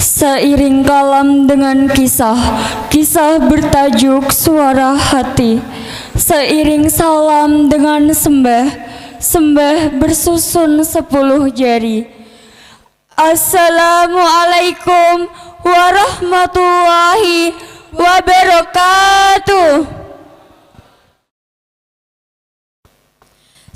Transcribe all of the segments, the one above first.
Seiring kalam dengan kisah, kisah bertajuk suara hati. Seiring salam dengan sembah, sembah bersusun 10 jari. Assalamualaikum warahmatullahi wabarakatuh.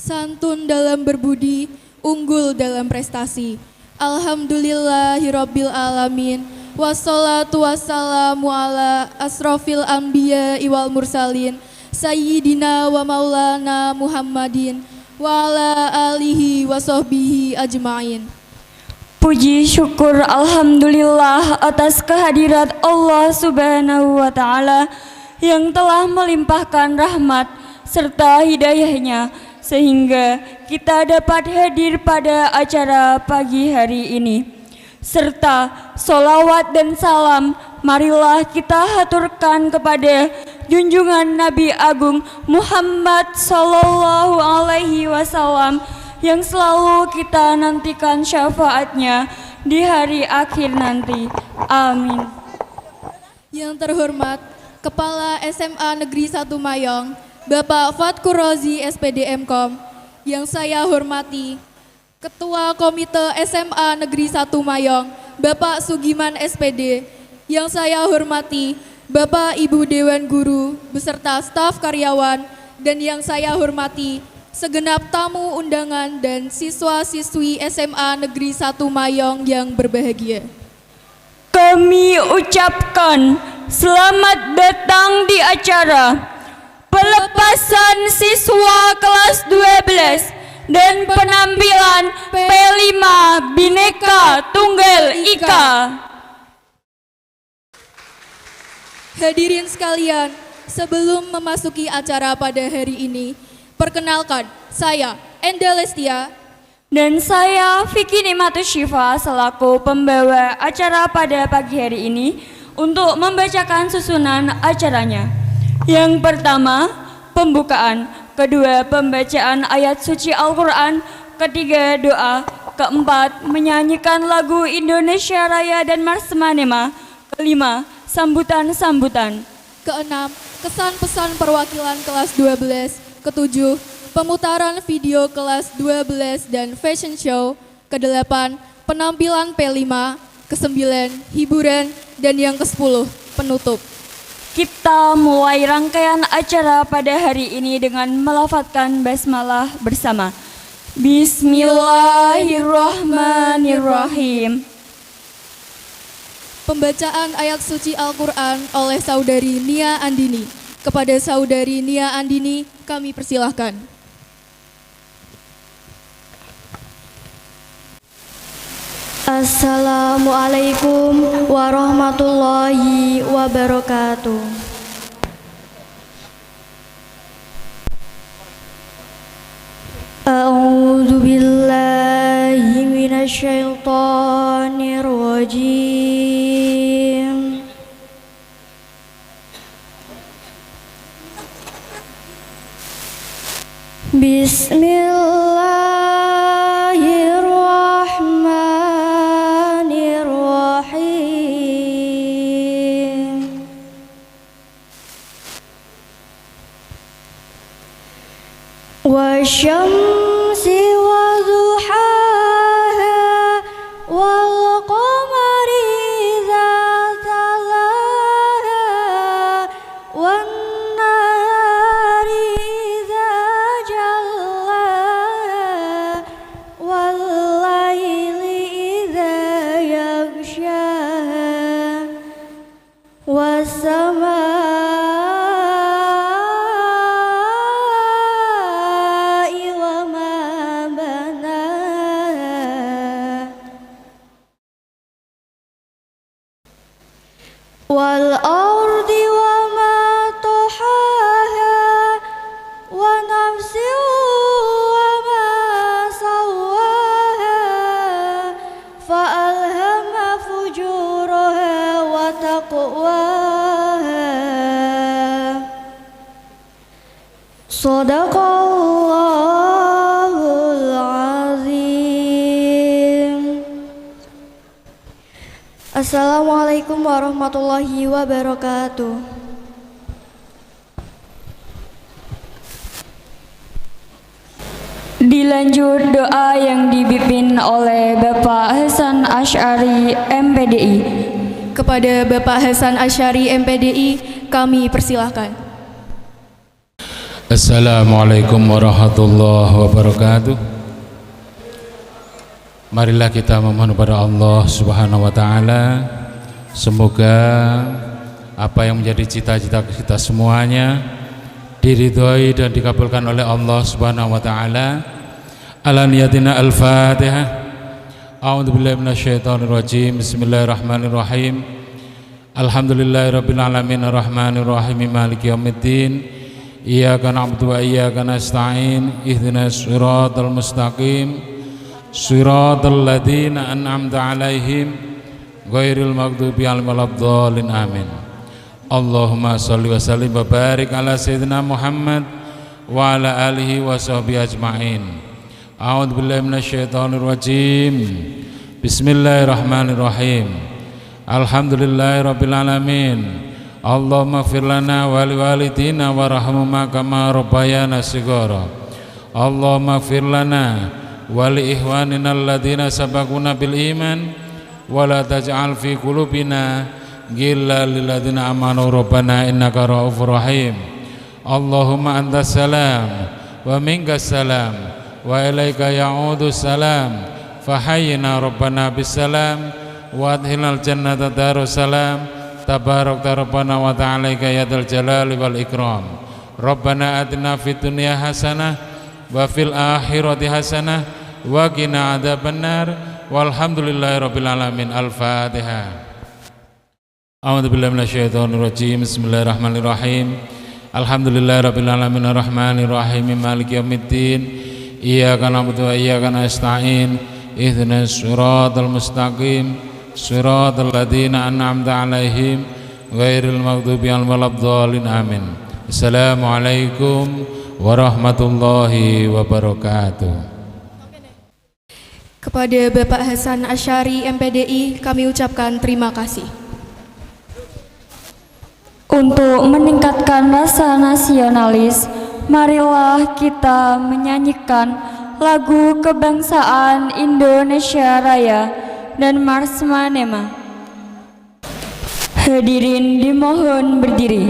Santun dalam berbudi, unggul dalam prestasi. Alhamdulillahirabbil alamin. Wassalatu wassalamu ala asrofil anbiya wal mursalin. Sayyidina wa maulana Muhammadin wa ala alihi wa sahbihi ajma'in. Puji syukur alhamdulillah atas kehadirat Allah Subhanahu wa taala yang telah melimpahkan rahmat serta hidayahnya sehingga kita dapat hadir pada acara pagi hari ini. Serta solawat dan salam marilah kita haturkan kepada junjungan Nabi Agung Muhammad Sallallahu Alaihi Wasallam yang selalu kita nantikan syafaatnya di hari akhir nanti. Amin. Yang terhormat Kepala SMA Negeri 1 Mayong, Bapak Fatkur Rozi SPD Mkom, yang saya hormati Ketua Komite SMA Negeri 1 Mayong, Bapak Sugiman SPD, yang saya hormati Bapak Ibu Dewan Guru beserta staf karyawan, dan yang saya hormati segenap tamu undangan dan siswa-siswi SMA Negeri 1 Mayong yang berbahagia. Kami ucapkan selamat datang di acara pelepasan siswa kelas 12 dan penampilan P5 Bhinneka Tunggal Ika. Hadirin sekalian, sebelum memasuki acara pada hari ini, perkenalkan saya Enda Lestia Dan saya Vicky Nimatus Syifa selaku pembawa acara pada pagi hari ini untuk membacakan susunan acaranya. Yang pertama, pembukaan. Kedua, pembacaan ayat suci Al-Quran. Ketiga, doa. Keempat, menyanyikan lagu Indonesia Raya dan Mars Manema. Kelima, sambutan-sambutan. Keenam, kesan pesan perwakilan kelas 12. Ketujuh, pemutaran video kelas 12 dan fashion show. Kedelapan, penampilan P5. Kesembilan, hiburan. Dan yang ke-10, penutup. Kita mulai rangkaian acara pada hari ini dengan melafadzkan basmalah bersama. Bismillahirrahmanirrahim. Pembacaan ayat suci Al-Quran oleh Saudari Nia Andini. Kepada Saudari Nia Andini, kami persilahkan. Assalamualaikum warahmatullahi wabarakatuh. A'udzu billahi minasyaitonir rajim. Bismillahirrahmanirrahim. Wasyamsi waduhaha wal qamari idza talaha wan nahari idza jallaha wal laili idza yaghshaha was samaa'i wa ma banaha wal ardi wa ma tahaha wa nafsin wa ma sawaha fa alhama fujuraha wa taqwaha. Sadaqallahul azim. Assalamualaikum warahmatullahi wabarakatuh. Dilanjut doa yang dipimpin oleh Bapak Hasan Asy'ari MPDI. Kepada Bapak Hasan Asy'ari MPDI kami persilahkan. Assalamualaikum warahmatullahi wabarakatuh. Marilah kita memohon kepada Allah Subhanahu wa taala, semoga apa yang menjadi cita-cita kita semuanya diridhoi dan dikabulkan oleh Allah Subhanahu wa taala. Ala niyatina al-Fatihah. A'udzu billahi minasyaitonir rajim. Bismillahirrahmanirrahim. Alhamdulillahirabbil alamin arrahmanir rahim maliki yaumiddin. Iyyaka na'budu wa iyyaka nasta'in. Ihdinas shiratal mustaqim. Shiratal ladzina an'amta 'alaihim ghairil maghdubi 'alaihim waladdallin. Amin. Allahumma shalli wa sallim wa barik ala sayyidina Muhammad wa ala alihi wa sahbihi ajma'in. A'udzu billahi minasyaitonir rajim. Bismillahirrahmanirrahim. Alhamdulillahirabbil alamin. Allahumma ighfir lana wa liwalidina warhamhuma kama rabbayana shighara. Allahumma ighfir lana wa li ikhwanina alladziina sabaquna bil iman wa la taj'al fi qulubina ghillan lil ladzina amanu rabbana innaka ra'ufur rahim. Allahumma antas salam wa minkas salam wa ilaika ya'udu salam fahayyina rabbana bisalam wa adkhilnal jannata darussalam tabarakta rabbana wa ta'alaika ya dzal jalali wal ikram. Rabbana atina fid dunya hasanah wa fil akhirati hasanah wa qina adzabannar walhamdulillahi rabbil alamin. Al-Fatihah. A'udzu billahi minasyaitonir rajim. Bismillahirrahmanirrahim. Alhamdulillahirabbil alamin arrahmanir rahim maliki yaumiddin. Iyyaka na'budu wa iyyaka nasta'in. Ihdinas shiratal mustaqim. Shiratal ladzina an'amta 'alaihim ghairil maghdubi 'alaihim waladdallin. Amin. Assalamualaikum warahmatullahi wabarakatuh. Kepada Bapak Hasan Asy'ari MPDI kami ucapkan terima kasih. Untuk meningkatkan rasa nasionalis, marilah kita menyanyikan lagu kebangsaan Indonesia Raya dan Mars Manema. Hadirin dimohon berdiri.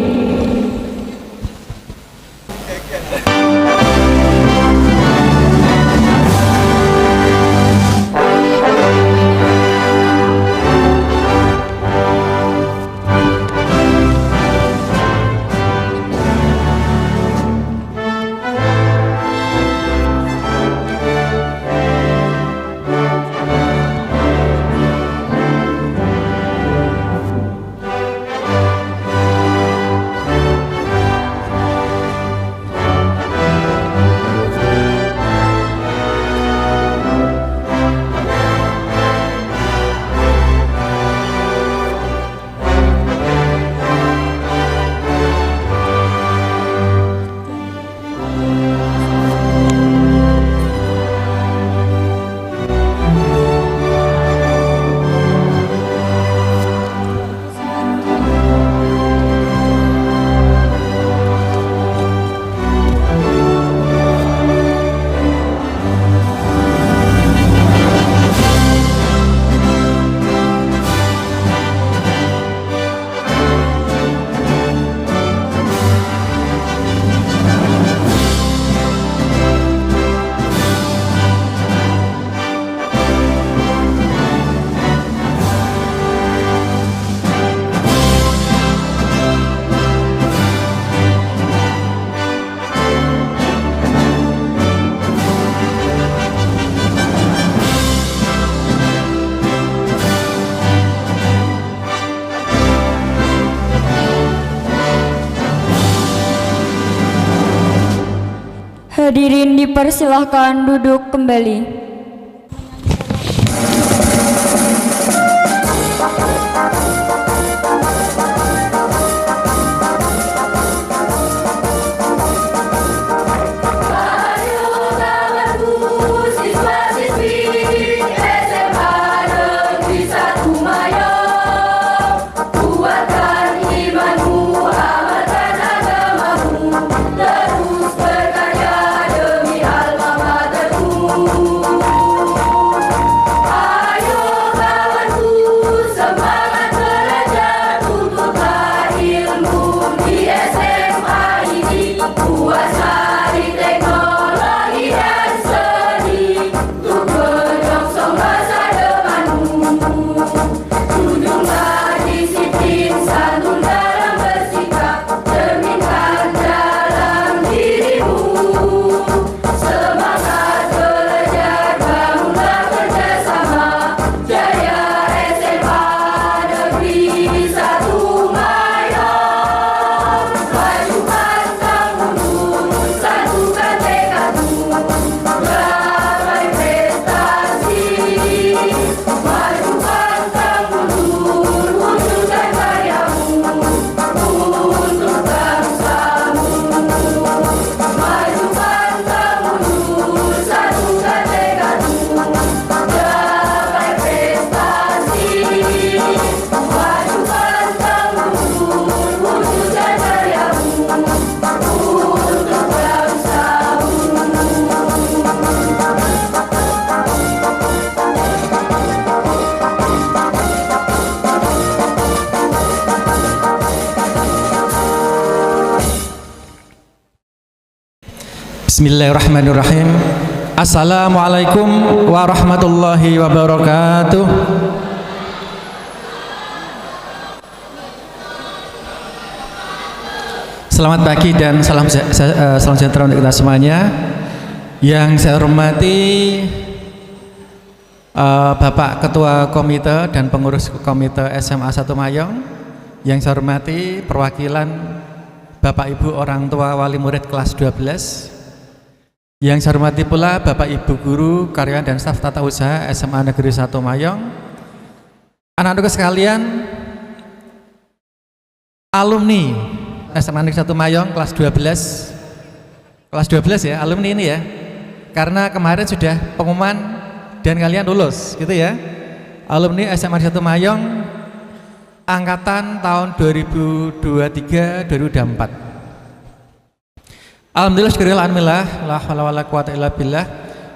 Hadirin dipersilahkan duduk kembali. SMA Negeri 1 Mayor. Bismillahirrahmanirrahim. Assalamualaikum warahmatullahi wabarakatuh. Selamat pagi dan salam sejahtera untuk kita semuanya. Yang saya hormati Bapak Ketua Komite dan pengurus Komite SMA 1 Mayong. Yang saya hormati perwakilan Bapak Ibu orang tua wali murid kelas 12. Yang saya hormati pula Bapak Ibu guru, karyawan dan staf tata usaha SMA Negeri 1 Mayong. Anak-anak sekalian, alumni SMA Negeri 1 Mayong kelas 12. Kelas 12 ya, alumni ini ya. Karena kemarin sudah pengumuman dan kalian lulus, gitu ya. Alumni SMA Negeri 1 Mayong angkatan tahun 2023-2024. Alhamdulillah, syukurillah, alhamdulillah, la haula wala quwata illa billah,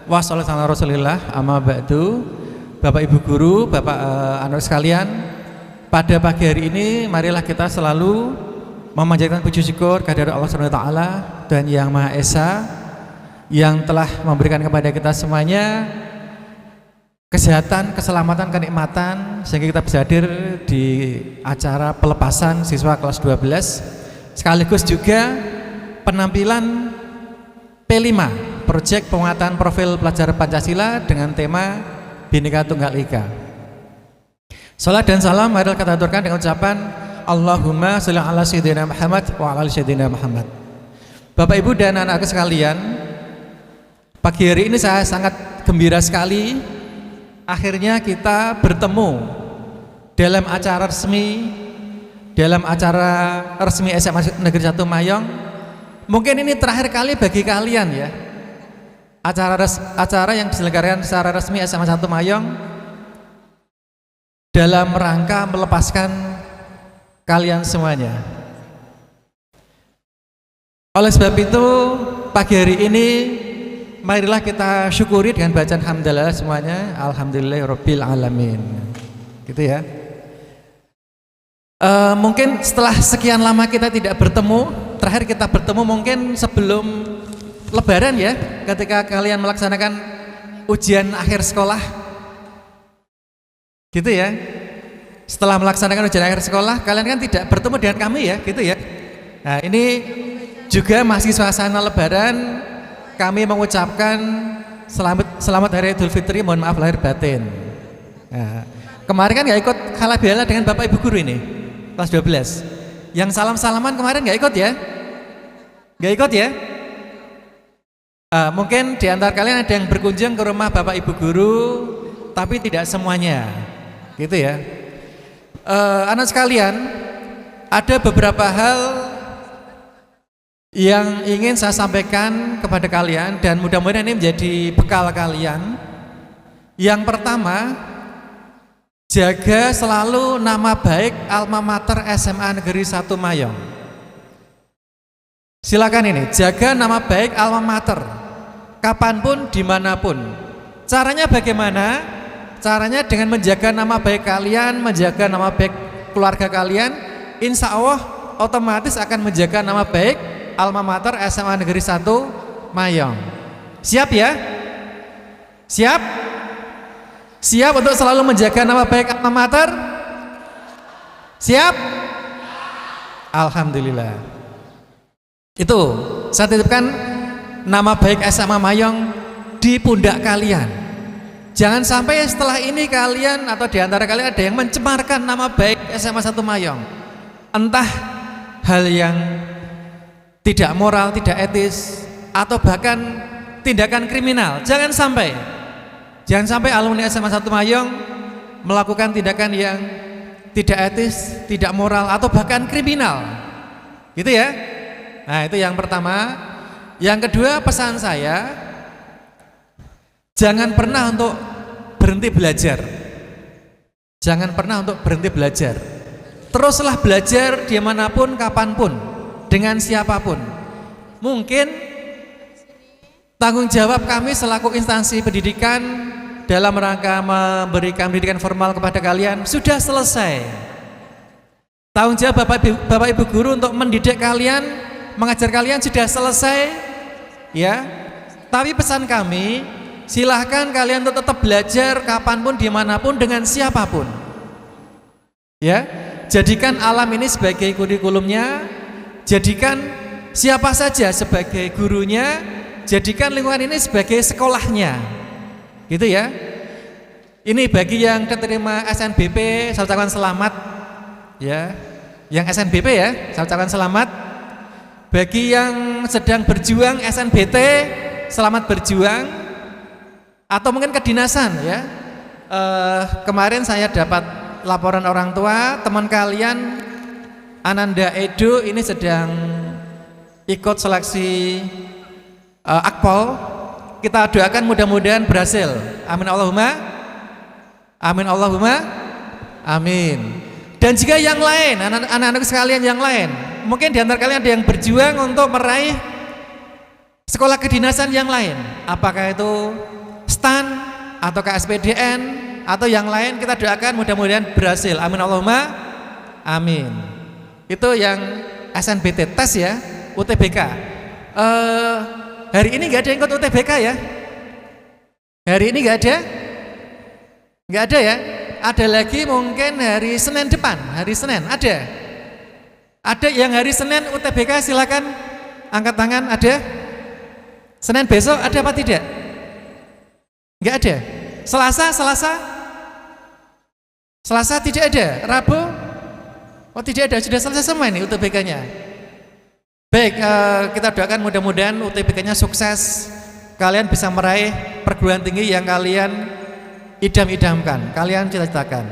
wa sallallahu ala rasulillah, amma ba'du. Bapak Ibu guru, Bapak anak sekalian, pada pagi hari ini marilah kita selalu memanjatkan puji syukur kehadirat Allah Subhanahu wa taala dan Yang Maha Esa yang telah memberikan kepada kita semuanya kesehatan, keselamatan, kenikmatan sehingga kita bisa hadir di acara pelepasan siswa kelas 12 sekaligus juga penampilan P5 proyek penguatan profil pelajar Pancasila dengan tema Bhinneka Tunggal Ika. Salat dan salam mari kita aturkan dengan ucapan Allahumma sholli ala sayyidina Muhammad wa ala ali sayyidina Muhammad. Bapak Ibu dan anak-anak sekalian, pagi hari ini saya sangat gembira sekali akhirnya kita bertemu dalam acara resmi SMA Negeri 1 Mayong. Mungkin ini terakhir kali bagi kalian ya, acara yang diselenggarakan secara resmi SMA 1 Mayong dalam rangka melepaskan kalian semuanya. Oleh sebab itu pagi hari ini marilah kita syukuri dengan bacaan hamdalah semuanya, alhamdulillahirabbil alamin. Gitu ya. Mungkin setelah sekian lama kita tidak bertemu, terakhir kita bertemu mungkin sebelum Lebaran ya, ketika kalian melaksanakan ujian akhir sekolah, gitu ya. Setelah melaksanakan ujian akhir sekolah, kalian kan tidak bertemu dengan kami ya, gitu ya. Nah ini juga masih suasana Lebaran, kami mengucapkan selamat Hari Idul Fitri, mohon maaf lahir batin. Nah, kemarin kan nggak ikut halal bihalal dengan Bapak Ibu guru ini kelas 12. Yang salam-salaman kemarin nggak ikut ya? Nggak ikut ya? Mungkin di antara kalian ada yang berkunjung ke rumah Bapak Ibu guru, tapi tidak semuanya, gitu ya. Anak sekalian, ada beberapa hal yang ingin saya sampaikan kepada kalian dan mudah-mudahan ini menjadi bekal kalian. Yang pertama, jaga selalu nama baik alma mater SMA Negeri 1 Mayong. Silakan ini, jaga nama baik alma mater kapanpun, dimanapun. Caranya bagaimana? Caranya dengan menjaga nama baik kalian, menjaga nama baik keluarga kalian. Insya Allah otomatis akan menjaga nama baik alma mater SMA Negeri 1 Mayong. Siap ya? Siap? Siap untuk selalu menjaga nama baik alma mater? Siap? Alhamdulillah. Itu saya titipkan nama baik SMA Mayong di pundak kalian. Jangan sampai setelah ini kalian atau di antara kalian ada yang mencemarkan nama baik SMA 1 Mayong. Entah hal yang tidak moral, tidak etis, atau bahkan tindakan kriminal. Jangan sampai alumni SMA 1 Mayong melakukan tindakan yang tidak etis, tidak moral, atau bahkan kriminal. Gitu ya. Nah itu yang pertama. Yang kedua, pesan saya, jangan pernah untuk berhenti belajar. Jangan pernah untuk berhenti belajar. Teruslah belajar dimanapun, kapanpun, dengan siapapun. Mungkin tanggung jawab kami selaku instansi pendidikan dalam rangka memberikan pendidikan formal kepada kalian sudah selesai. Tanggung jawab Bapak Ibu guru untuk mendidik kalian, mengajar kalian sudah selesai. ya. Tapi pesan kami, silahkan kalian untuk tetap belajar kapanpun, dimanapun, dengan siapapun. Ya, jadikan alam ini sebagai kurikulumnya, jadikan siapa saja sebagai gurunya, jadikan lingkungan ini sebagai sekolahnya, gitu ya. Ini bagi yang keterima SNBP, saya ucapkan selamat, ya. Yang SNBP ya, saya ucapkan selamat. Bagi yang sedang berjuang SNBT, selamat berjuang. Atau mungkin kedinasan ya. Kemarin saya dapat laporan orang tua, teman kalian Ananda Edo ini sedang ikut seleksi Akpol. Kita doakan mudah-mudahan berhasil. Amin Allahumma. Amin Allahumma. Amin. Dan juga yang lain, anak-anak sekalian yang lain, mungkin di antara kalian ada yang berjuang untuk meraih sekolah kedinasan yang lain, apakah itu STAN atau KSPDN atau yang lain, kita doakan mudah-mudahan berhasil. Amin Allahumma amin. Itu yang SNBT tes ya, UTBK. Hari ini nggak ada yang ikut UTBK ya? Hari ini nggak ada? Nggak ada ya? Ada lagi mungkin hari Senin depan, hari Senin ada. Ada yang hari Senin UTBK, silakan angkat tangan. Ada? Senin besok ada apa tidak? Enggak ada. Selasa tidak ada. Rabu? Oh tidak ada, sudah selesai semua ini UTBK-nya. Baik, kita doakan mudah-mudahan UTBK-nya sukses. Kalian bisa meraih perguruan tinggi yang kalian idam-idamkan, kalian cita-citakan.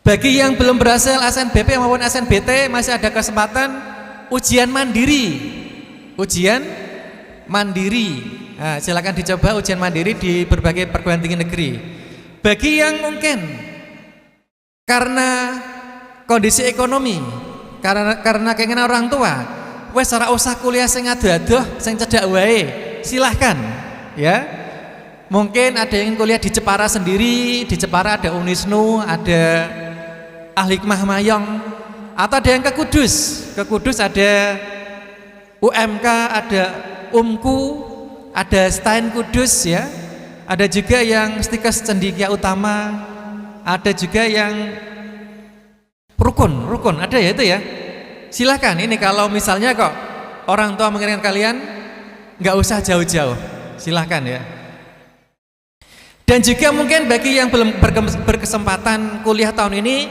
Bagi yang belum berhasil SNBP maupun SNBT, masih ada kesempatan ujian mandiri. Ujian mandiri. Nah, silakan dicoba ujian mandiri di berbagai perguruan tinggi negeri. Bagi yang mungkin karena kondisi ekonomi, karena keinginan orang tua, wes ora usah kuliah sing adoh-adoh, sing cedak wae, silahkan ya. Mungkin ada yang kuliah di Jepara sendiri, di Jepara ada Unisnu, ada Al-Hikmah Mayong, atau ada yang ke Kudus ada UMK, ada UMKU, ada Stein Kudus ya, ada juga yang Stikes Cendikia Utama, ada juga yang Rukun, ada ya itu ya. Silahkan, ini kalau misalnya kok orang tua menginginkan kalian, nggak usah jauh-jauh, silahkan ya. Dan juga mungkin bagi yang belum berkesempatan kuliah tahun ini,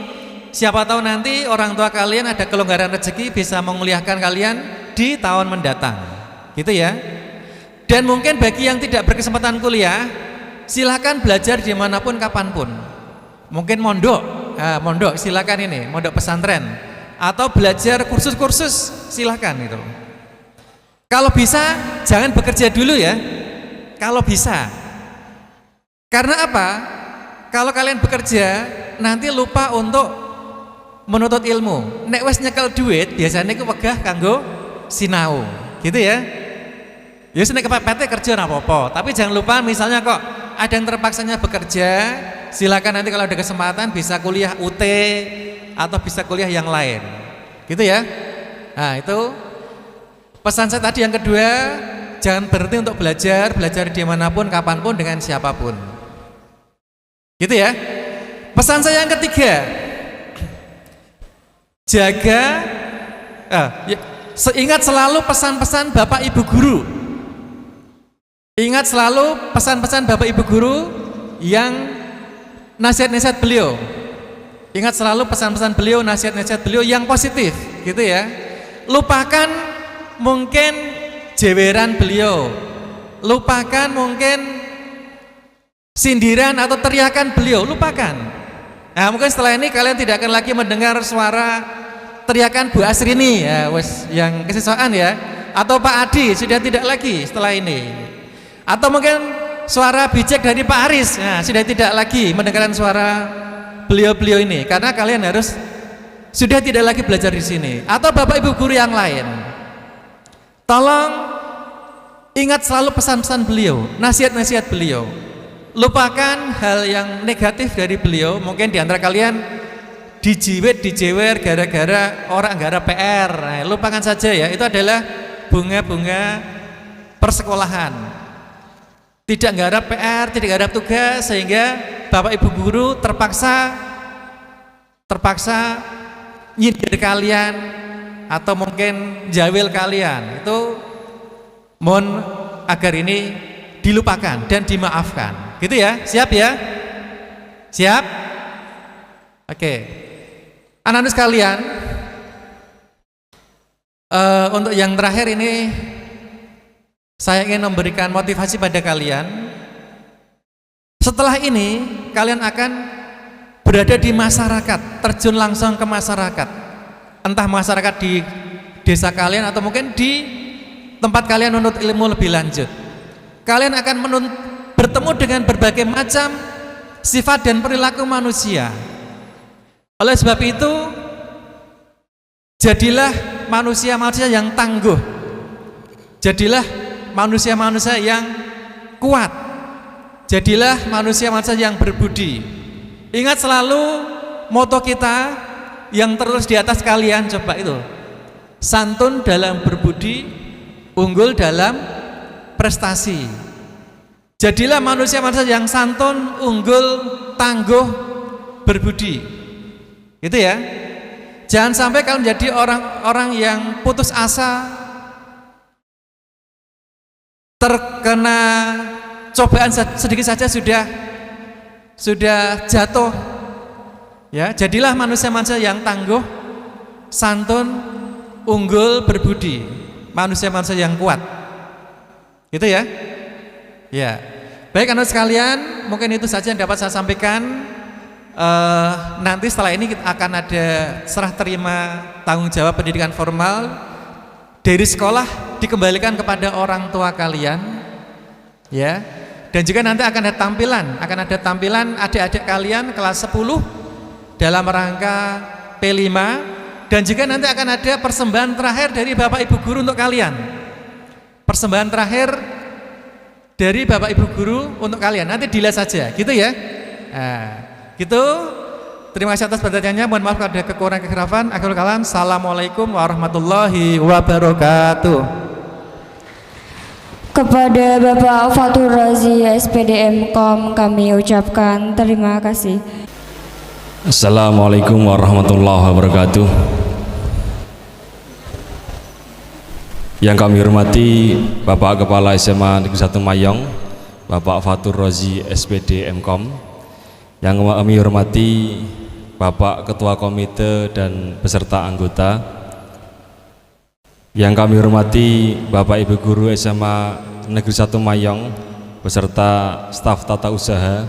siapa tahu nanti orang tua kalian ada kelonggaran rezeki bisa menguliahkan kalian di tahun mendatang, gitu ya. Dan mungkin bagi yang tidak berkesempatan kuliah, silahkan belajar dimanapun kapanpun. Mungkin mondok silahkan ini, mondok pesantren, atau belajar kursus-kursus silahkan itu. Kalau bisa jangan bekerja dulu ya, kalau bisa. Karena apa? Kalau kalian bekerja nanti lupa untuk menuntut ilmu. Nek wes nyekel duit biasanya ku wegah kanggo sinau, gitu ya. Ya nek kepepete kerja ora apa-apa, tapi jangan lupa misalnya kok ada yang terpaksanya bekerja, silakan nanti kalau ada kesempatan bisa kuliah UT atau bisa kuliah yang lain. Gitu ya. Nah, itu pesan saya tadi yang kedua, jangan berhenti untuk belajar dimanapun, kapanpun, dengan siapapun. Gitu ya. Pesan saya yang ketiga, ingat selalu pesan-pesan Bapak Ibu Guru. Ingat selalu pesan-pesan Bapak Ibu Guru yang nasihat-nasihat beliau. Ingat selalu pesan-pesan beliau, nasihat-nasihat beliau yang positif, gitu ya. Lupakan mungkin jeweran beliau, lupakan mungkin sindiran atau teriakan beliau, lupakan. Nah, mungkin setelah ini kalian tidak akan lagi mendengar suara teriakan Bu Asrini ya, wes yang kesiswaan ya, atau Pak Adi sudah tidak lagi setelah ini. Atau mungkin suara bijak dari Pak Aris, nah, sudah tidak lagi mendengarkan suara beliau-beliau ini, karena kalian harus sudah tidak lagi belajar di sini. Atau Bapak Ibu guru yang lain, tolong ingat selalu pesan-pesan beliau, nasihat-nasihat beliau. Lupakan hal yang negatif dari beliau. Mungkin di antara kalian dijewer gara-gara orang gara PR. Nah, lupakan saja ya. Itu adalah bunga-bunga persekolahan. Tidak nggarap PR, tidak nggarap tugas, sehingga Bapak Ibu guru terpaksa nyindir kalian atau mungkin jawil kalian. Itu mohon agar ini dilupakan dan dimaafkan. Gitu ya? Siap ya? Siap? Oke. Anak-anak sekalian, untuk yang terakhir ini saya ingin memberikan motivasi pada kalian. Setelah ini kalian akan berada di masyarakat, terjun langsung ke masyarakat. Entah masyarakat di desa kalian atau mungkin di tempat kalian menuntut ilmu lebih lanjut. Kalian akan bertemu dengan berbagai macam sifat dan perilaku manusia. Oleh sebab itu, jadilah manusia-manusia yang tangguh. Jadilah manusia-manusia yang kuat. Jadilah manusia-manusia yang berbudi. Ingat selalu moto kita yang terus di atas kalian, coba itu. Santun dalam berbudi, unggul dalam prestasi. Jadilah manusia-manusia yang santun, unggul, tangguh, berbudi. Gitu ya. Jangan sampai kalian menjadi orang-orang yang putus asa, terkena cobaan sedikit saja sudah jatuh. Ya, jadilah manusia-manusia yang tangguh, santun, unggul, berbudi, manusia-manusia yang kuat. Gitu ya. Ya. Baik anak sekalian, mungkin itu saja yang dapat saya sampaikan. Nanti setelah ini kita akan ada serah terima tanggung jawab pendidikan formal dari sekolah dikembalikan kepada orang tua kalian, ya. Dan juga nanti akan ada tampilan adik-adik kalian kelas 10 dalam rangka P5, dan juga nanti akan ada persembahan terakhir dari Bapak Ibu guru untuk kalian. Persembahan terakhir dari Bapak Ibu guru untuk kalian. Nanti dilihat saja, gitu ya. Nah, gitu. Terima kasih atas perhatiannya. Mohon maaf kalau ada kekurangan kekhilafan. Akhirul kalam. Assalamualaikum warahmatullahi wabarakatuh. Kepada Bapak Fatur Razi SPDM.com kami ucapkan terima kasih. Assalamualaikum warahmatullahi wabarakatuh. Yang kami hormati Bapak Kepala SMA Negeri 1 Mayong, Bapak Fatur Razi SPDM.com. Yang kami hormati Bapak Ketua Komite dan beserta anggota. Yang kami hormati Bapak Ibu Guru SMA Negeri 1 Mayong beserta staf tata usaha,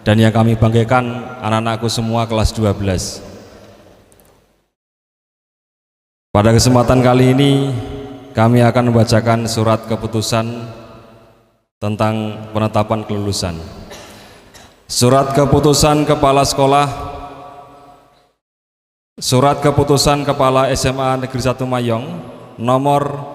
dan yang kami banggakan anak-anakku semua kelas 12. Pada kesempatan kali ini kami akan membacakan surat keputusan tentang penetapan kelulusan. Surat keputusan Kepala Sekolah, Surat keputusan Kepala SMA Negeri 1 Mayong nomor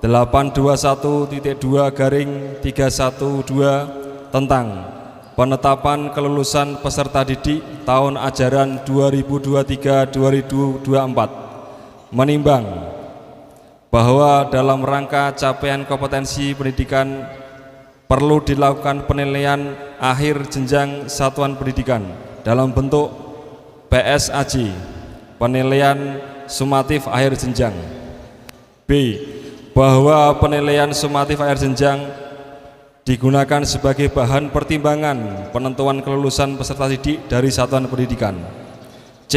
821.2/312 tentang penetapan kelulusan peserta didik tahun ajaran 2023-2024 menimbang bahwa dalam rangka capaian kompetensi pendidikan perlu dilakukan penilaian akhir jenjang satuan pendidikan dalam bentuk PSAJ, penilaian sumatif akhir jenjang. B. Bahwa penilaian sumatif akhir jenjang digunakan sebagai bahan pertimbangan penentuan kelulusan peserta didik dari satuan pendidikan. C.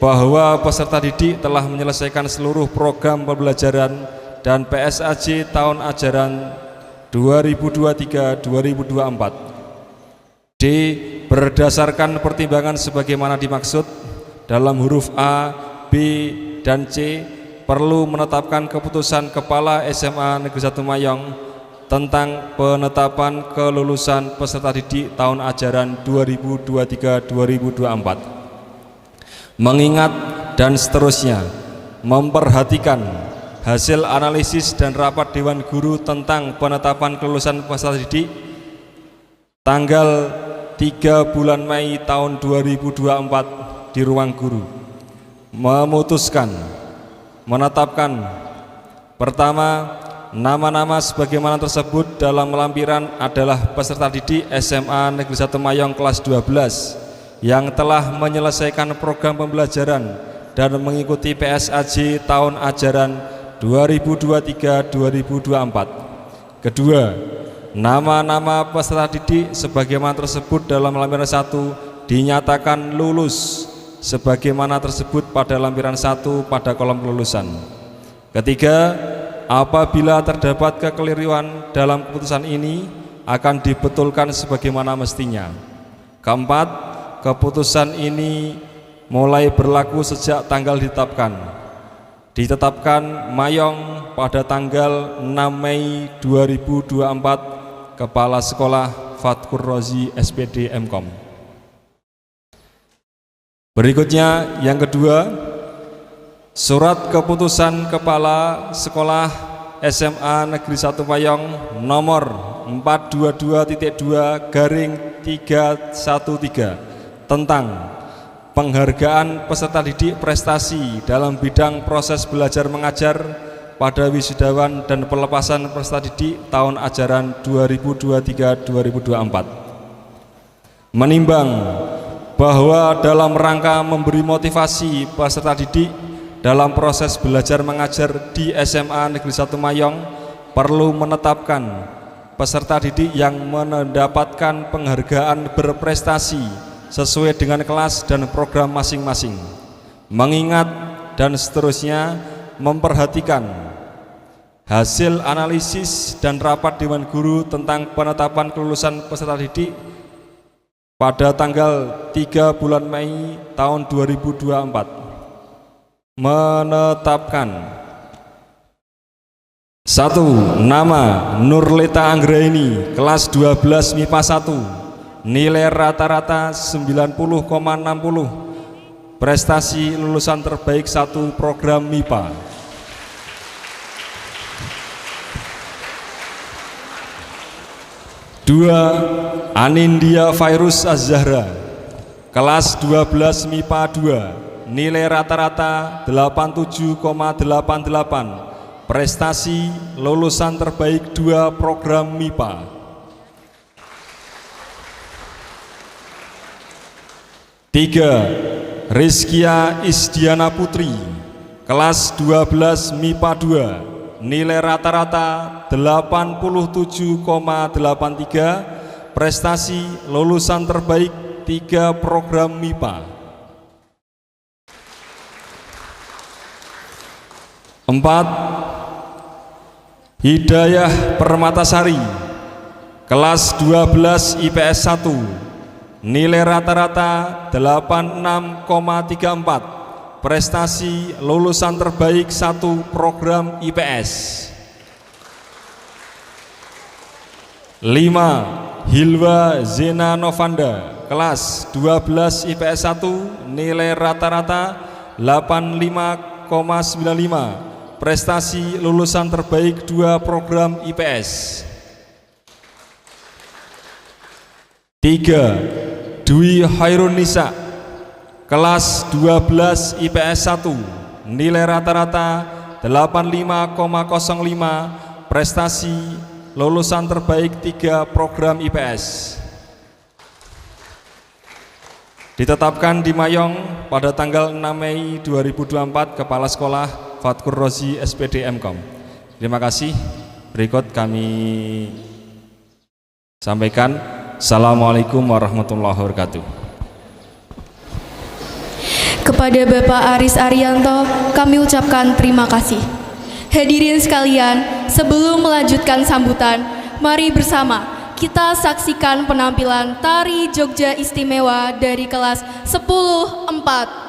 Bahwa peserta didik telah menyelesaikan seluruh program pembelajaran dan PSAJ tahun ajaran 2023-2024. D. Berdasarkan pertimbangan sebagaimana dimaksud dalam huruf A, B, dan C, perlu menetapkan keputusan Kepala SMA Negeri 1 Mayong tentang penetapan kelulusan peserta didik tahun ajaran 2023-2024. Mengingat dan seterusnya, memperhatikan hasil analisis dan rapat Dewan Guru tentang penetapan kelulusan peserta didik tanggal 3 bulan Mei tahun 2024 di ruang guru, memutuskan menetapkan: pertama, nama-nama sebagaimana tersebut dalam lampiran adalah peserta didik SMA Negeri 1 Mayong kelas 12 yang telah menyelesaikan program pembelajaran dan mengikuti PSAJ tahun ajaran 2023-2024. Kedua, nama-nama peserta didik sebagaimana tersebut dalam lampiran 1 dinyatakan lulus sebagaimana tersebut pada lampiran 1 pada kolom kelulusan. Ketiga, apabila terdapat kekeliruan dalam keputusan ini akan dibetulkan sebagaimana mestinya. Keempat, keputusan ini mulai berlaku sejak tanggal ditetapkan Mayong pada tanggal 6 Mei 2024, Kepala Sekolah Fatkur Rozi SPD Mkom. Berikutnya yang kedua, surat keputusan Kepala Sekolah SMA Negeri 1 Mayong nomor 422.2/313 tentang penghargaan peserta didik prestasi dalam bidang proses belajar mengajar pada wisudawan dan pelepasan peserta didik tahun ajaran 2023-2024. Menimbang bahwa dalam rangka memberi motivasi peserta didik dalam proses belajar mengajar di SMA Negeri 1 Mayong perlu menetapkan peserta didik yang mendapatkan penghargaan berprestasi sesuai dengan kelas dan program masing-masing. Mengingat dan seterusnya memperhatikan hasil analisis dan rapat Dewan Guru tentang penetapan kelulusan peserta didik pada tanggal 3 bulan Mei tahun 2024 menetapkan 1. Nama Nurleta Anggraini kelas 12 MIPA 1, nilai rata-rata 90,60, prestasi lulusan terbaik 1 program MIPA. 2. Anindya Fairuz Az-Zahra kelas 12 MIPA 2, nilai rata-rata 87,88, prestasi lulusan terbaik 2 program MIPA. 3. Rizkia Isdiana Putri kelas 12 MIPA 2, nilai rata-rata 87,83, prestasi lulusan terbaik 3 program MIPA. 4. Hidayah Permatasari kelas 12 IPS 1, nilai rata-rata 86,34, prestasi lulusan terbaik 1 program IPS. 5. Hilwa Zena Novanda kelas 12 IPS 1, nilai rata-rata 85,95, prestasi lulusan terbaik 2 program IPS. 3. Dwi Hairunisa kelas 12 IPS 1, nilai rata-rata 85,05, prestasi lulusan terbaik 3 program IPS. Ditetapkan di Mayong pada tanggal 6 Mei 2024, Kepala Sekolah Fatkur Rozi SPD Mkom. Terima kasih. Berikut kami sampaikan. Assalamualaikum warahmatullahi wabarakatuh. Kepada Bapak Aris Arianto kami ucapkan terima kasih. Hadirin sekalian, sebelum melanjutkan sambutan, mari bersama kita saksikan penampilan tari Jogja Istimewa dari kelas 10-4.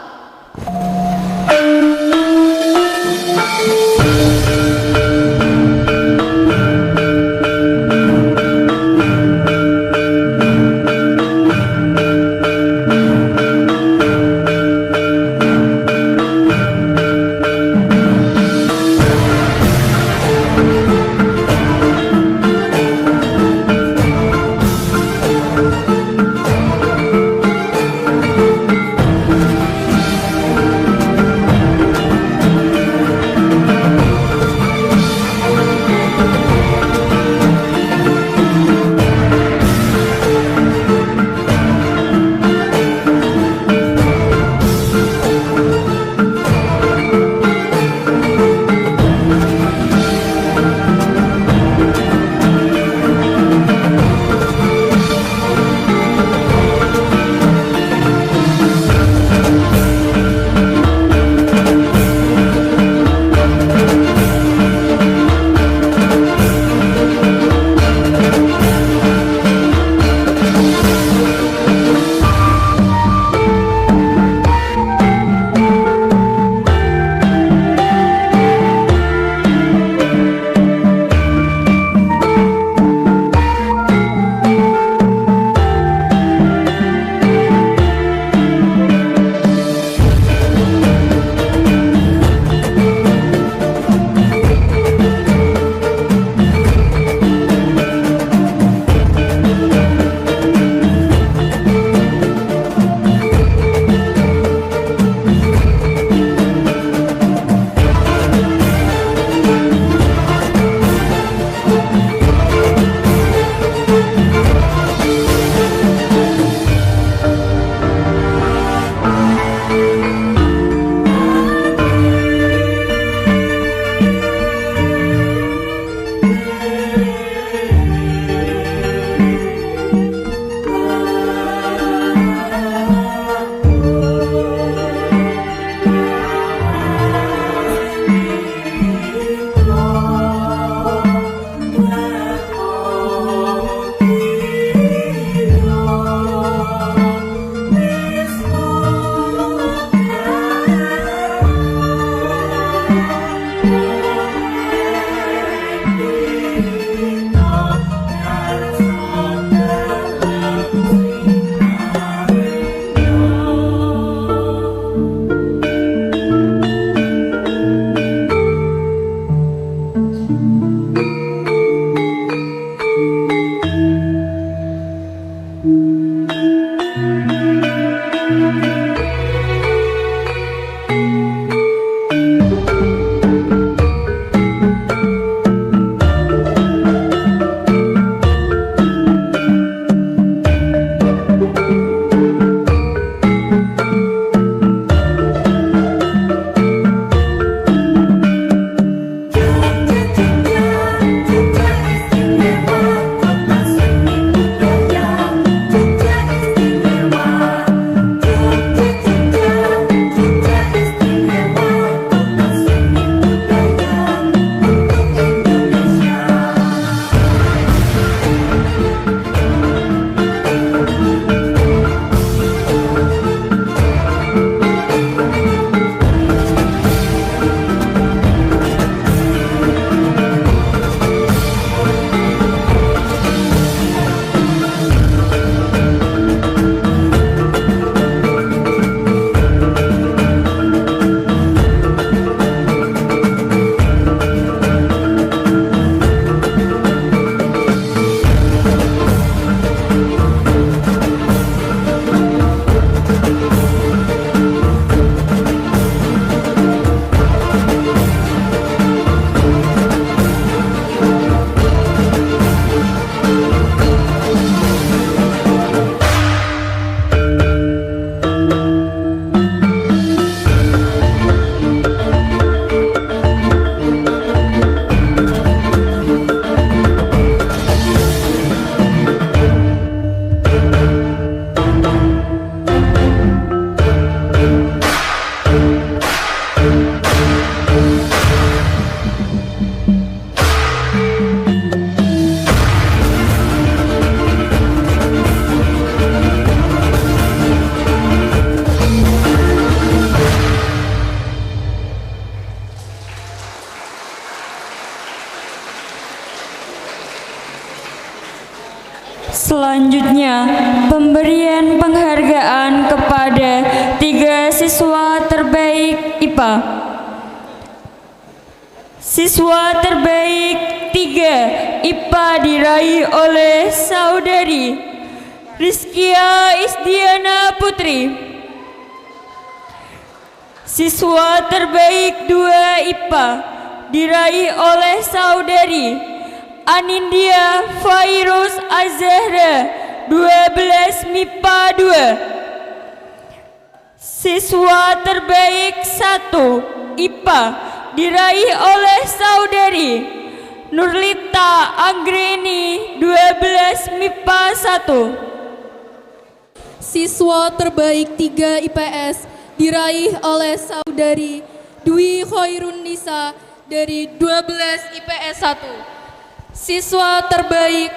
Selanjutnya, pemberian penghargaan kepada 3 siswa terbaik IPA. Siswa terbaik 3 IPA diraih oleh Saudari Rizkia Isdiana Putri. Siswa terbaik 2 IPA diraih oleh Saudari Anindya Fairuz Azahra 12 MIPA 2. Siswa terbaik 1 IPA diraih oleh Saudari Nurlita Anggreni 12 MIPA 1. Siswa terbaik 3 IPS diraih oleh Saudari Dwi Khairun Nisa dari 12 IPS 1. Siswa terbaik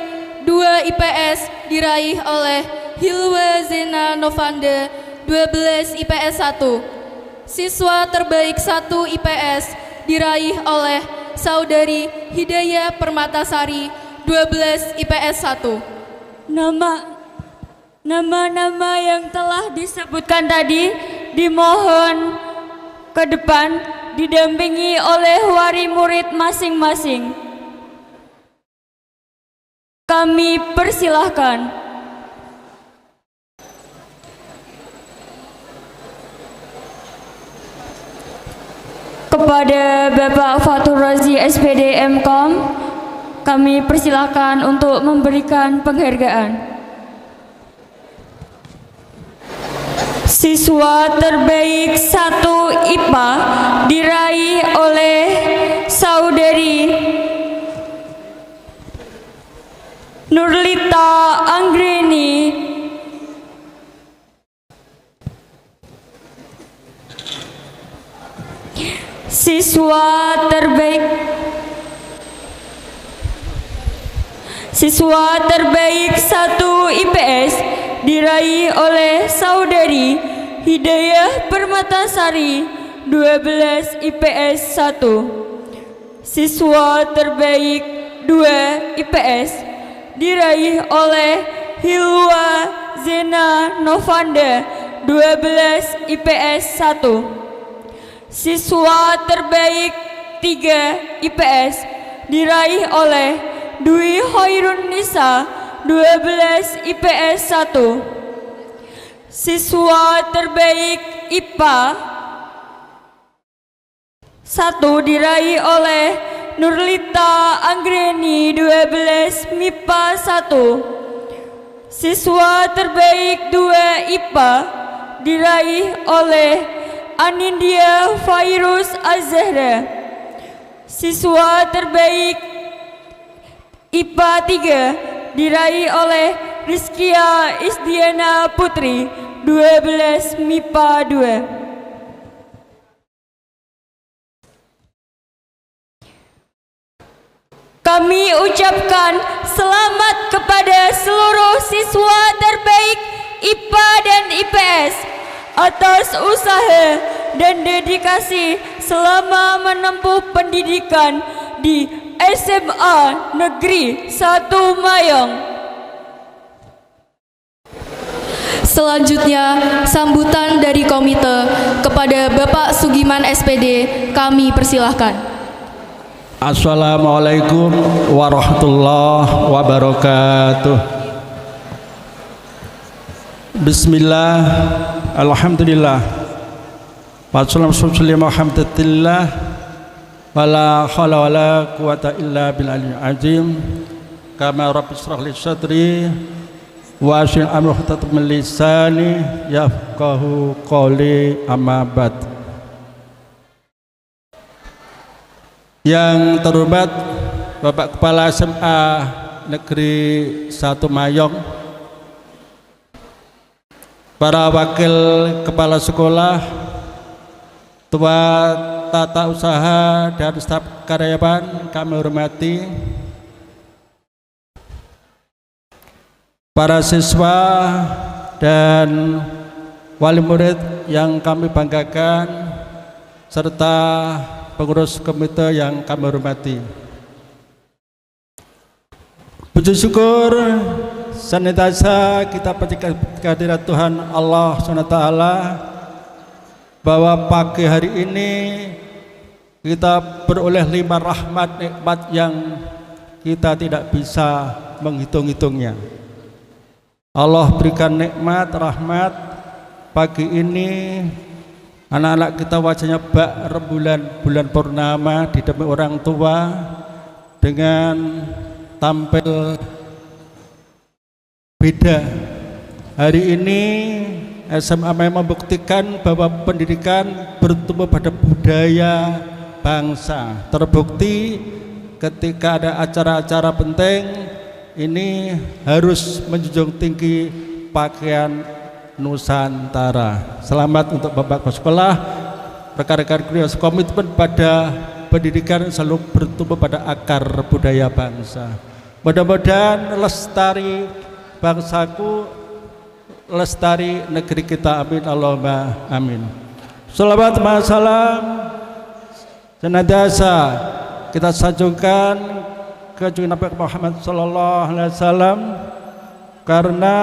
2 IPS diraih oleh Hilwa Zena Novanda 12 IPS 1. Siswa terbaik 1 IPS diraih oleh Saudari Hidayah Permatasari 12 IPS 1. Nama-nama yang telah disebutkan tadi dimohon ke depan didampingi oleh wali murid masing-masing. Kami persilahkan. Kepada Bapak Fathur Razi SPD MKOM, kami persilahkan untuk memberikan penghargaan. Siswa terbaik 1 IPA diraih oleh Saudari Nurlita Anggreni. Siswa terbaik 1 IPS diraih oleh Saudari Hidayah Permatasari 12 IPS 1. Siswa terbaik 2 IPS diraih oleh Hilwa Zena Novanda 12 IPS 1. Siswa terbaik 3 IPS diraih oleh Dwi Khairun Nisa 12 IPS 1. Siswa terbaik IPA 1 diraih oleh Nurlita Anggreni 12 MIPA 1. Siswa terbaik 2 IPA diraih oleh Anindya Fairuz Azahra. Siswa terbaik IPA 3 diraih oleh Rizkia Isdiana Putri 12 MIPA 2. Kami ucapkan selamat kepada seluruh siswa terbaik IPA dan IPS atas usaha dan dedikasi selama menempuh pendidikan di SMA Negeri 1 Mayong. Selanjutnya, sambutan dari komite kepada Bapak Sugiman SPD, kami persilahkan. Assalamualaikum warahmatullahi wabarakatuh. Bismillah, alhamdulillah, wassalamualaikum warahmatullah, wala hawla wala quwata illa billahil azim. Kama rabbi shrah li sadri wa yassir amri wahlul min lisani yafqahu qawli, amma ba'd. Yang terhormat Bapak Kepala SMA Negeri 1 Mayong, para wakil kepala sekolah, tua tata usaha dan staf karyawan kami hormati, para siswa dan wali murid yang kami banggakan, serta pengurus komite yang kami hormati. Puji syukur senantiasa kita percaya kehadirat Tuhan Allah SWT, bahwa pagi hari ini kita beroleh 5 rahmat nikmat yang kita tidak bisa menghitung-hitungnya. Allah berikan nikmat rahmat pagi ini. Anak-anak kita wajahnya bak rembulan bulan purnama didampingi orang tua dengan tampil beda. Hari ini SMA memang membuktikan bahwa pendidikan bertumbuh pada budaya bangsa. Terbukti ketika ada acara-acara penting ini harus menjunjung tinggi pakaian Nusantara. Selamat untuk Bapak Kepala Sekolah, rekan-rekan guru yang komitmen pada pendidikan selalu bertumbuh pada akar budaya bangsa. Mudah-mudahan lestari bangsaku, lestari negeri kita. Amin Allahumma amin. Salawat salam senantiasa kita sanjungkan ke junjungan Nabi Muhammad sallallahu alaihi wasallam, karena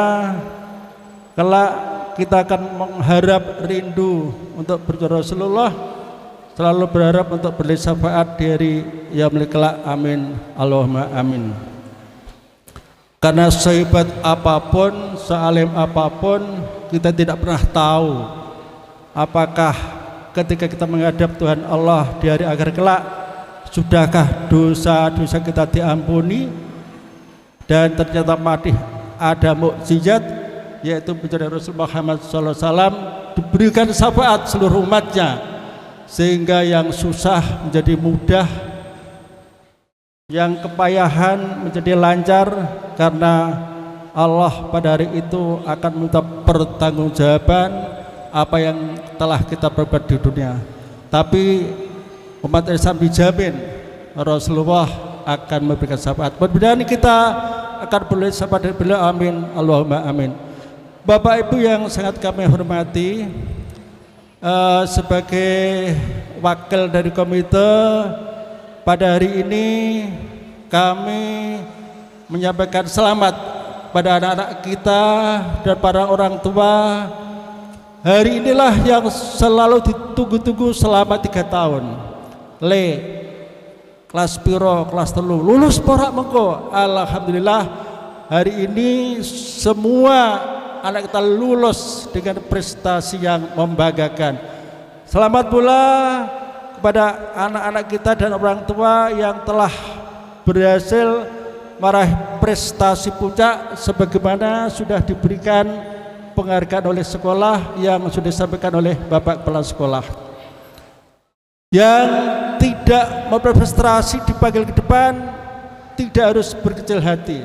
kelak kita akan mengharap rindu untuk berjumpa Rasulullah, selalu berharap untuk beli syafaat dari yaumil kelak. Amin Allahumma amin. Karena sehebat apapun, sealim apapun, kita tidak pernah tahu apakah ketika kita menghadap Tuhan Allah di hari akhir kelak, sudahkah dosa-dosa kita diampuni dan ternyata mati ada mukjizat, yaitu menjadi Rasul Muhammad SAW diberikan syafaat seluruh umatnya, sehingga yang susah menjadi mudah, yang kepayahan menjadi lancar, karena Allah pada hari itu akan minta pertanggungjawaban apa yang telah kita perbuat di dunia. Tapi umat Islam dijamin Rasulullah akan memberikan syafaat. Mudah-mudahan kita akan boleh syafaat dari beliau. Amin Allahumma amin. Bapak Ibu yang sangat kami hormati, sebagai wakil dari komite, pada hari ini kami menyampaikan selamat pada anak-anak kita dan para orang tua. Hari inilah yang selalu ditunggu-tunggu selama 3 tahun. Kelas piro, kelas telu, lulus porak mengko. Alhamdulillah hari ini semua anak kita lulus dengan prestasi yang membanggakan. Selamat pula kepada anak-anak kita dan orang tua yang telah berhasil meraih prestasi puncak sebagaimana sudah diberikan penghargaan oleh sekolah yang sudah disampaikan oleh Bapak Kepala Sekolah. Yang tidak berprestasi dipanggil ke depan tidak harus berkecil hati.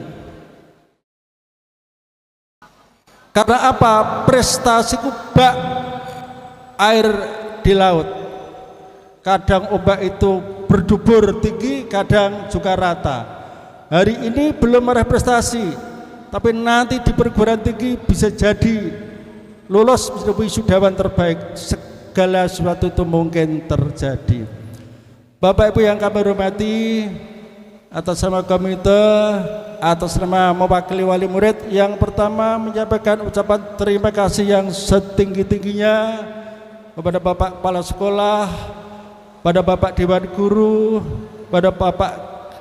Karena apa? Prestasiku bak air di laut. Kadang ombak itu berdubur tinggi, kadang juga rata. Hari ini belum meraih prestasi, tapi nanti di perguruan tinggi bisa jadi lulus menjadi wisudawan terbaik. Segala sesuatu itu mungkin terjadi. Bapak Ibu yang kami hormati, atas nama komite, atas nama mewakili wali murid, yang pertama menyampaikan ucapan terima kasih yang setinggi-tingginya kepada Bapak Kepala Sekolah, pada Bapak Dewan Guru, pada Bapak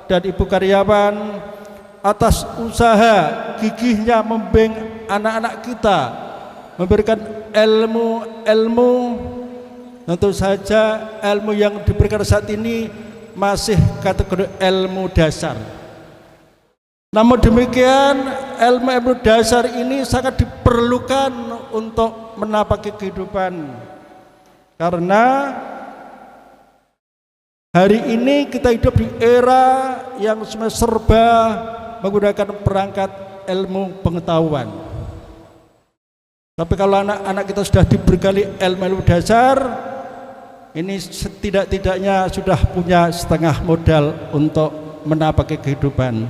dan Ibu karyawan atas usaha gigihnya membimbing anak-anak kita, memberikan ilmu. Tentu saja ilmu yang diberikan saat ini masih kategori ilmu dasar. Namun demikian ilmu dasar ini sangat diperlukan untuk menapaki kehidupan, karena hari ini kita hidup di era yang serba menggunakan perangkat ilmu pengetahuan. Tapi kalau anak-anak kita sudah diberikan ilmu dasar, ini setidak-tidaknya sudah punya setengah modal untuk menapaki kehidupan.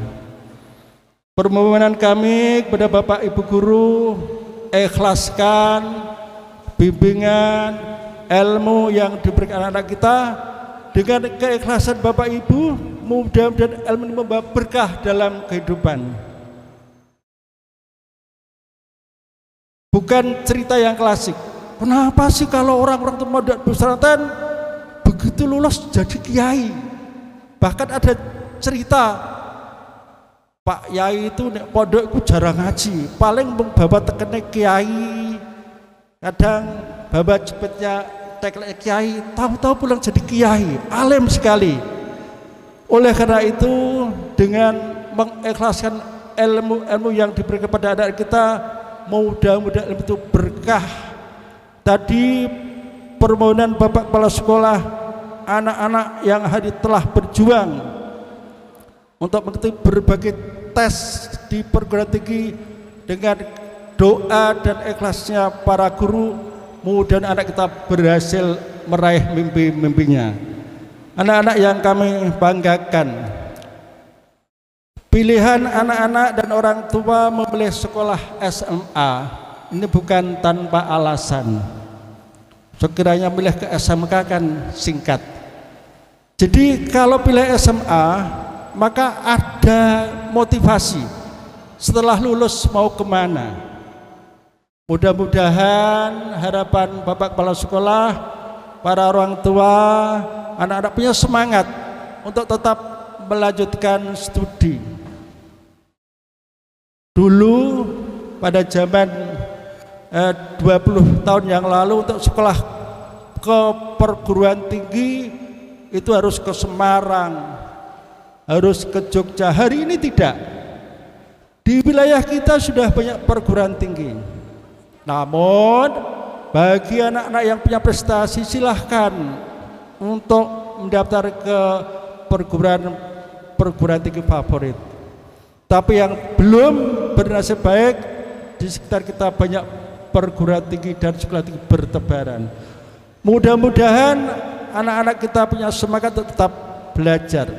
Permohonan kami kepada Bapak Ibu Guru, ikhlaskan bimbingan ilmu yang diberikan anak-anak kita. Dengan keikhlasan Bapak Ibu, mudah-mudahan ilmu ini membawa berkah dalam kehidupan. bukan cerita yang klasik. Kenapa sih kalau orang-orang itu mondok pesantren begitu lulus jadi kiai? Bahkan ada cerita Pak Yai itu nek pondok itu jarang ngaji, paling bawa tekene kiai, kadang bawa cepetnya teklek kiai, tahu-tahu pulang jadi kiai, alim sekali. Oleh karena itu dengan mengikhlaskan ilmu yang diberikan kepada anak kita, mudah-mudahan ilmu itu berkah. Tadi permohonan Bapak Kepala Sekolah, anak-anak yang hari telah berjuang untuk mengikuti berbagai tes di perguruan tinggi dengan doa dan ikhlasnya para guru, mudah-mudahan anak kita berhasil meraih mimpi-mimpinya. Anak-anak yang kami banggakan, pilihan anak-anak dan orang tua memilih sekolah SMA ini bukan tanpa alasan. Sekiranya milih ke SMK kan singkat. Jadi kalau pilih SMA maka ada motivasi setelah lulus mau kemana. Mudah-mudahan harapan Bapak Kepala Sekolah, para orang tua, anak-anak punya semangat untuk tetap melanjutkan studi. Dulu pada zaman 20 tahun yang lalu untuk sekolah ke perguruan tinggi itu harus ke Semarang, harus ke Jogja. Hari ini tidak. Di wilayah kita sudah banyak perguruan tinggi. Namun bagi anak-anak yang punya prestasi silahkan untuk mendaftar ke perguruan tinggi favorit. Tapi yang belum bernasib baik, di sekitar kita banyak perguruan tinggi dan sekolah tinggi bertebaran. Mudah-mudahan anak-anak kita punya semangat untuk tetap belajar.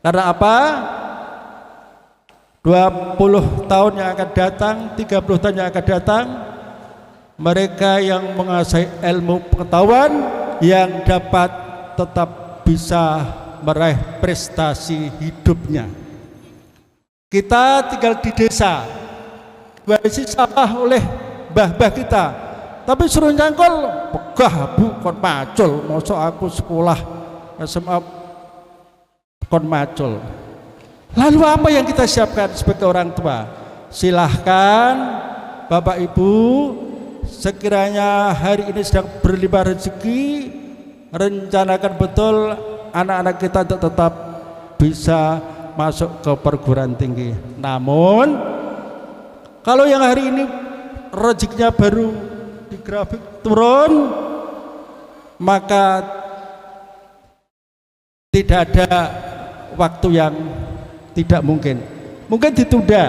Karena apa? 20 tahun yang akan datang, 30 tahun yang akan datang, mereka yang menguasai ilmu pengetahuan yang dapat tetap bisa meraih prestasi hidupnya. Kita tinggal di desa, diwarisi sawah oleh mbah-mbah kita, tapi suruh nyangkol, pegah bu, kon macul, mosok aku sekolah SMA kon macul. Lalu apa yang kita siapkan sebagai orang tua? Silahkan Bapak Ibu, sekiranya hari ini sedang berlimpah rezeki, rencanakan betul anak-anak kita untuk tetap bisa masuk ke perguruan tinggi. Namun kalau yang hari ini rezekinya baru di grafik turun, maka tidak ada waktu yang tidak mungkin. Mungkin ditunda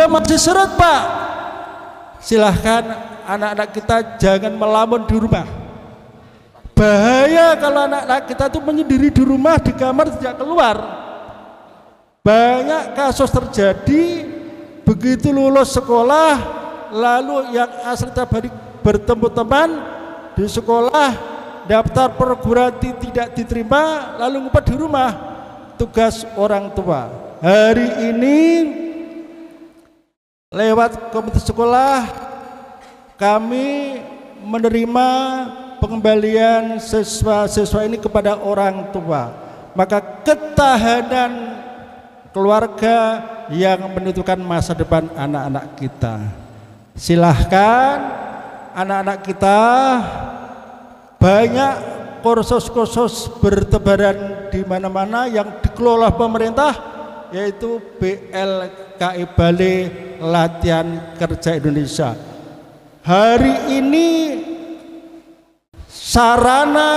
masih seret Pak. Silahkan anak-anak kita jangan melamun di rumah. Bahaya kalau anak-anak kita itu menyendiri di rumah, di kamar tidak keluar. Banyak kasus terjadi, begitu lulus sekolah lalu yang asli tabari bertemu teman di sekolah, daftar perguruan tinggi tidak diterima, lalu ngumpet di rumah. Tugas orang tua hari ini lewat komite sekolah kami menerima pengembalian siswa-siswa ini kepada orang tua. Maka ketahanan keluarga yang menentukan masa depan anak-anak kita. Silahkan anak-anak kita, banyak kursus-kursus bertebaran di mana-mana yang dikelola pemerintah, yaitu BLKI Balai Latihan Kerja Indonesia. Hari ini sarana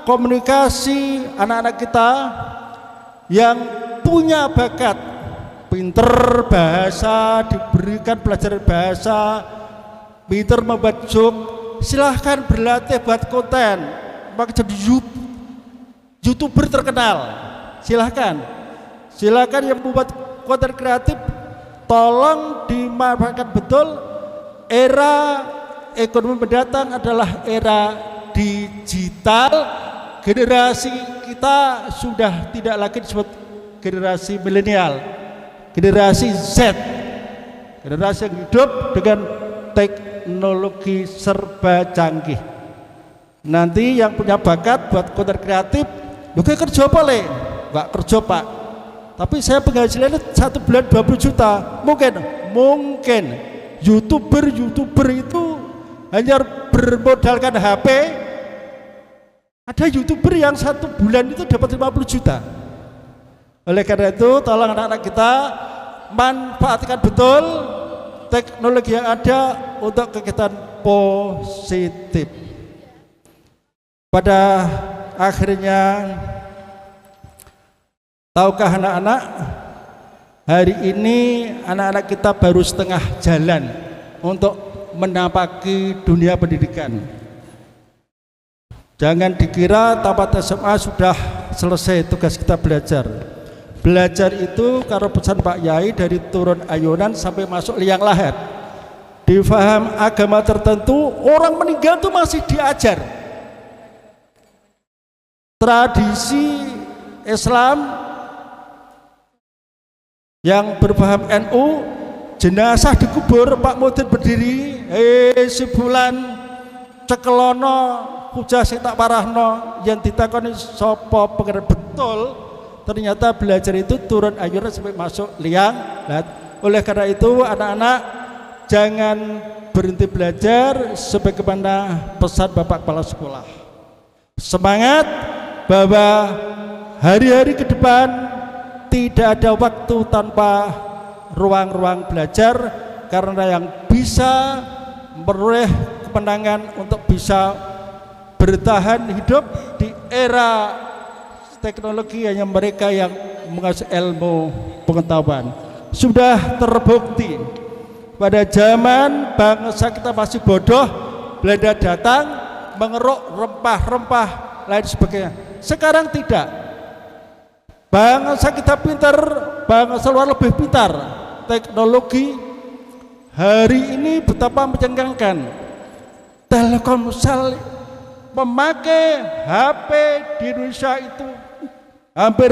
komunikasi anak-anak kita yang punya bakat, pinter bahasa, diberikan pelajaran bahasa, pinter membuat joke, silahkan berlatih buat konten, maka jadi YouTuber terkenal. Silahkan yang membuat konten kreatif, tolong dimanfaatkan betul. Era ekonomi mendatang adalah era digital. Generasi kita sudah tidak lagi disebut generasi milenial, generasi Z. generasi yang hidup dengan teknologi serba canggih. Nanti yang punya bakat buat konten kreatif, bukan kerja boleh, nggak kerja Pak. Tapi saya penghasilannya 1 bulan 20 juta, mungkin youtuber itu hanya bermodalkan HP. Ada youtuber yang 1 bulan itu dapat 50 juta. Oleh karena itu, tolong anak-anak kita manfaatkan betul teknologi yang ada untuk kegiatan positif. Pada akhirnya, tahukah anak-anak, hari ini anak-anak kita baru setengah jalan untuk menapaki dunia pendidikan. Jangan dikira tamat SMA sudah selesai tugas kita belajar. Belajar itu kalau pesan Pak Yai dari turun ayunan sampai masuk liang lahat. Di faham agama tertentu orang meninggal itu masih diajar. Tradisi Islam yang berpaham NU, jenazah dikubur, Pak Mudin berdiri, si bulan cekelono puja sing tak parahno, yang ditakoni sapa pengen betul. Ternyata belajar itu turun ayunan sampai masuk liang lahat. Oleh karena itu anak-anak jangan berhenti belajar sebagaimana pesan Bapak Kepala Sekolah. Semangat bahwa hari-hari ke depan tidak ada waktu tanpa ruang-ruang belajar, karena yang bisa memperoleh kemenangan untuk bisa bertahan hidup di era teknologi hanya mereka yang menguasai ilmu pengetahuan. Sudah terbukti pada zaman bangsa kita masih bodoh, Belanda datang mengeruk rempah-rempah lain sebagainya. Sekarang tidak, bangsa kita pintar, bangsa luar lebih pintar. Teknologi hari ini betapa mencengangkan. Telkomsel memakai HP di Indonesia itu hampir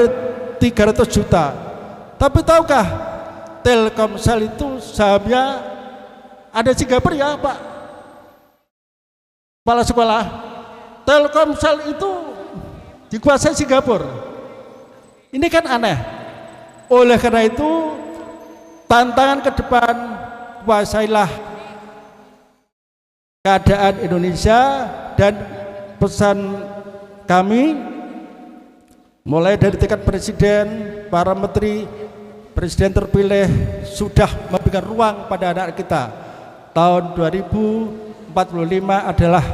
300 juta. Tapi tahukah Telkomsel itu sahamnya ada Singapura ya Pak Kepala Sekolah? Telkomsel itu dikuasai Singapura. Ini kan aneh. Oleh karena itu tantangan ke depan, kuasailah keadaan Indonesia. Dan pesan kami mulai dari tingkat presiden, para menteri, presiden terpilih sudah memberikan ruang pada anak kita. Tahun 2045 adalah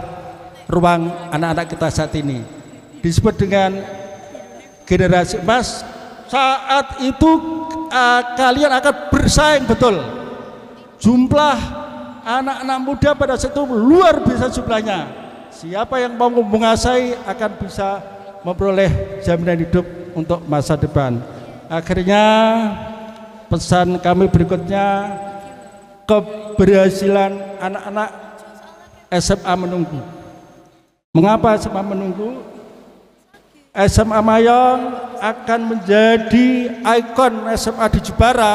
ruang anak-anak kita saat ini, disebut dengan generasi emas. Saat itu kalian akan bersaing betul. Jumlah anak-anak muda pada saat itu luar biasa jumlahnya. Siapa yang mau menguasai akan bisa memperoleh jaminan hidup untuk masa depan. Akhirnya pesan kami berikutnya, keberhasilan anak-anak SMA menunggu. Mengapa SMA menunggu? SMA Mayong akan menjadi ikon SMA di Jepara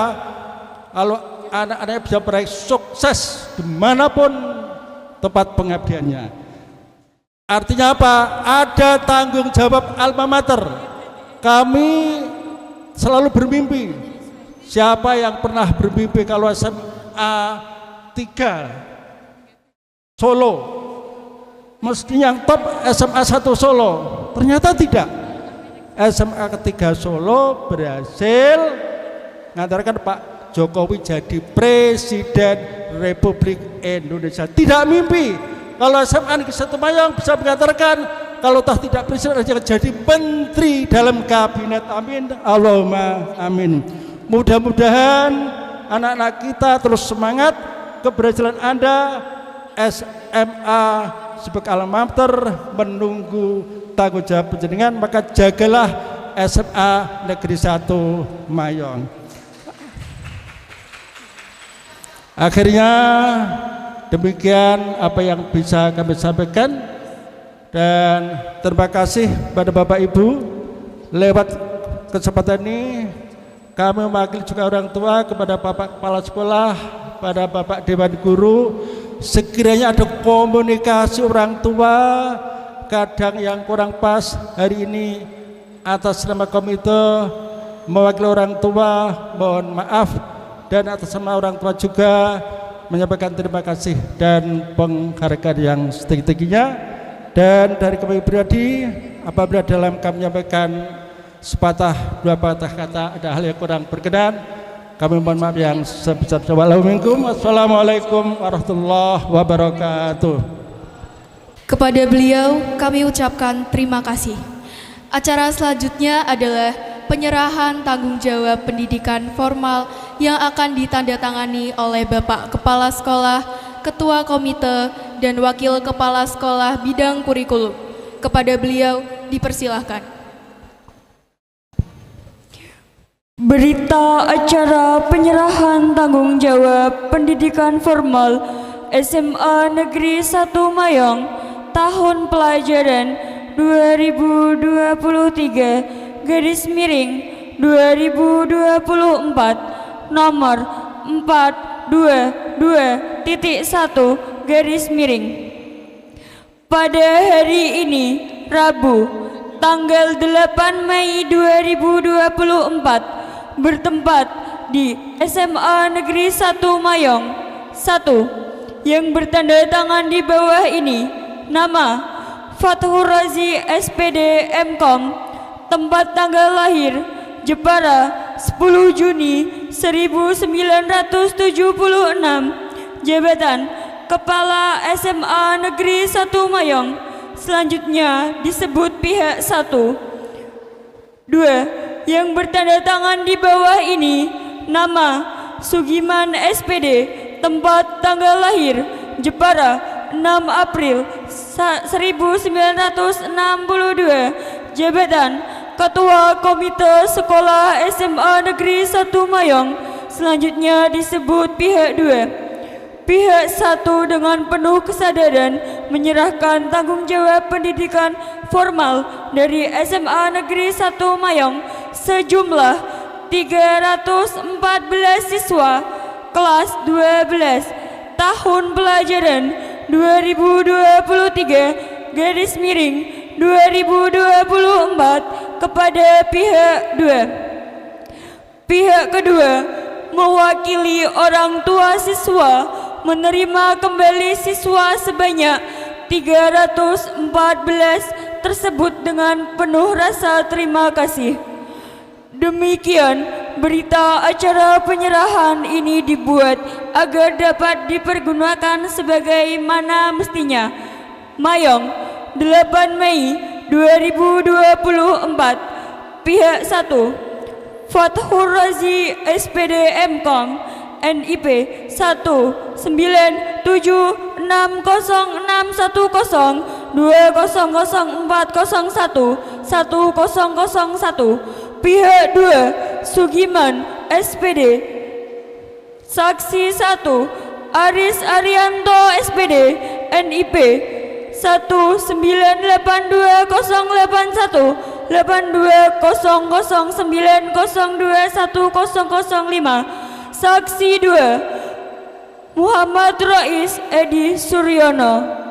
kalau anak-anaknya bisa meraih sukses dimanapun tempat pengabdiannya. Artinya apa? Ada tanggung jawab alma mater. Kami selalu bermimpi. Siapa yang pernah bermimpi kalau SMA 3 Solo mesti yang top SMA 1 Solo? Ternyata tidak. SMA ketiga Solo berhasil mengantarkan Pak Jokowi jadi Presiden Republik Indonesia. Tidak mimpi kalau SMA Negeri 1 Mayong bisa mengantarkan, kalau toh tidak presiden jadi menteri dalam kabinet. Amin, Allahumma amin. Mudah-mudahan anak-anak kita terus semangat. Keberhasilan Anda SMA sebagai alma mater menunggu tanggung jawab penjenengan, maka jagalah SMA Negeri 1 Mayong. Akhirnya demikian apa yang bisa kami sampaikan, dan terima kasih pada Bapak Ibu. Lewat kesempatan ini kami mewakili juga orang tua kepada Bapak Kepala Sekolah, pada Bapak Dewan Guru, sekiranya ada komunikasi orang tua kadang yang kurang pas hari ini, atas nama komite mewakili orang tua mohon maaf, dan atas nama orang tua juga menyampaikan terima kasih dan penghargaan yang setinggi-tingginya. Dan dari kami pribadi, apabila dalam kami menyampaikan sepatah dua patah kata ada hal yang kurang berkenan, kami mohon maaf yang sebesar-besarnya. Wassalamualaikum warahmatullahi wabarakatuh. Kepada beliau kami ucapkan terima kasih. Acara selanjutnya adalah penyerahan tanggung jawab pendidikan formal yang akan ditandatangani oleh Bapak Kepala Sekolah, Ketua Komite, dan Wakil Kepala Sekolah Bidang Kurikulum. Kepada beliau dipersilahkan. Berita acara penyerahan tanggung jawab pendidikan formal SMA Negeri 1 Mayong tahun pelajaran 2023/2024 nomor 422.1 pada hari ini Rabu tanggal 8 Mei 2024 bertempat di SMA Negeri 1 Mayong 1 yang bertanda tangan di bawah ini. Nama Fathur Razi SPD MKom, tempat tanggal lahir Jepara 10 Juni 1976, jabatan Kepala SMA Negeri 1 Mayong, selanjutnya disebut pihak 1. 2. Yang bertanda tangan di bawah ini, nama Sugiman SPD, tempat tanggal lahir Jepara 6 April 1962, jabatan Ketua Komite Sekolah SMA Negeri 1 Mayong, selanjutnya disebut pihak 2. Pihak 1 dengan penuh kesadaran menyerahkan tanggung jawab pendidikan formal dari SMA Negeri 1 Mayong sejumlah 314 siswa kelas 12 tahun pelajaran 2023/2024 kepada pihak 2. Pihak kedua mewakili orang tua siswa menerima kembali siswa sebanyak 314 tersebut dengan penuh rasa terima kasih. Demikian berita acara penyerahan ini dibuat agar dapat dipergunakan sebagaimana mestinya. Mayong, 8 Mei 2024. Pihak 1, Fathur Razi SPD MKom NIP 1906140411001. Pihak 2, Sugiman SPD. Saksi 1, Aris Arianto SPD NIP 19820018200902105. Saksi 2, Muhammad Rais Edi Suryono.